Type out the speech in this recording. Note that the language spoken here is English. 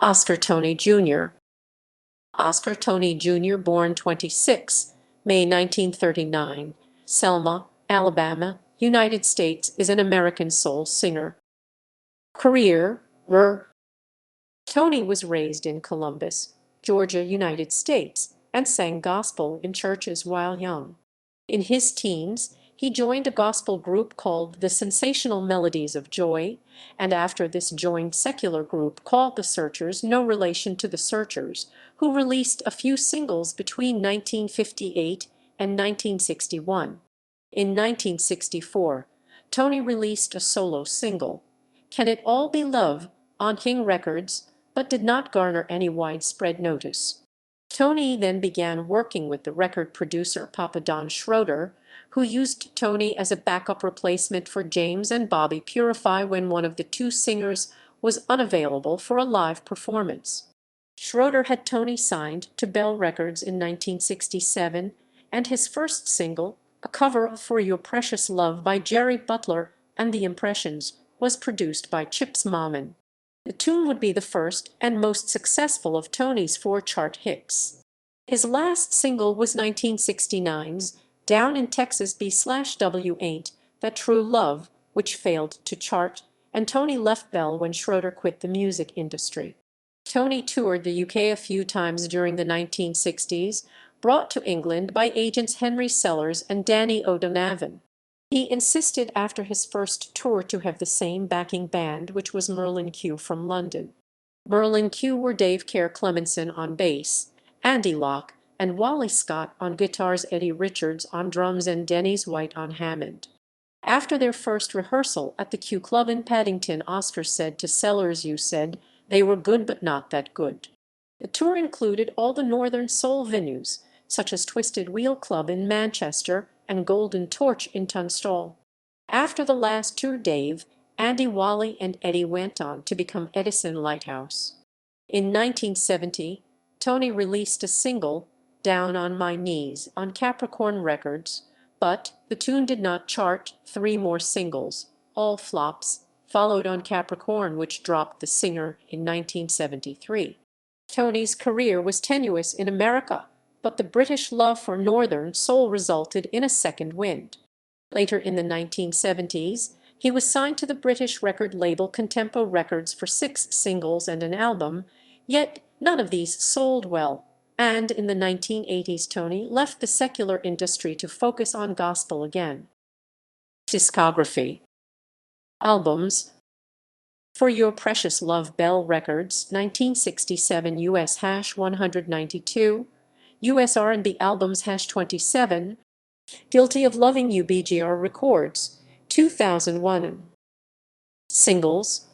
Oscar Toney Jr. Oscar Toney Jr., born 26 May 1939, Selma, Alabama, United States, is an American soul singer. Career. Toney was raised in Columbus, Georgia, United States, and sang gospel in churches while young. In his teens, he joined a gospel group called the Sensational Melodies of Joy, and after this joined secular group called the Searchers, no relation to the Searchers, who released a few singles between 1958 and 1961. In 1964, Toney released a solo single, Can It All Be Love, on King Records, but did not garner any widespread notice. Toney then began working with the record producer Papa Don Schroeder, who used Toney as a backup replacement for James and Bobby Purify when one of the two singers was unavailable for a live performance. Schroeder had Toney signed to Bell Records in 1967, and his first single, a cover of For Your Precious Love by Jerry Butler and the Impressions, was produced by Chips Moman. The tune would be the first and most successful of Toney's four chart hits. His last single was 1969's Down in Texas B/W Ain't That True Love, which failed to chart, and Toney left Bell when Schroeder quit the music industry. Toney toured the UK a few times during the 1960s, brought to England by agents Henry Sellers and Danny O'Donovan. He insisted after his first tour to have the same backing band, which was Merlin Q from London. Merlin Q were Dave Kerr Clemenson on bass, Andy Locke and Wally Scott on guitars, Eddie Richards on drums, and Denny's White on Hammond. After their first rehearsal at the Q Club in Paddington, Oscar said to Sellers, "You said they were good but not that good." The tour included all the Northern Soul venues, such as Twisted Wheel Club in Manchester and Golden Torch in Tunstall. After the last tour, Dave, Andy, Wally, and Eddie went on to become Edison Lighthouse. In 1970, Toney released a single, Down on My Knees, on Capricorn Records, but the tune did not chart. Three more singles, all flops, followed on Capricorn, which dropped the singer in 1973. Toney's career was tenuous in America, but the British love for Northern soul resulted in a second wind. Later in the 1970s, he was signed to the British record label Contempo Records for 6 singles and an album, yet none of these sold well, and in the 1980s Toney left the secular industry to focus on gospel again. Discography. Albums. For Your Precious Love, Bell Records, 1967 US #192, US R&B Albums #27, Guilty of Loving You, BGR Records, 2001. Singles.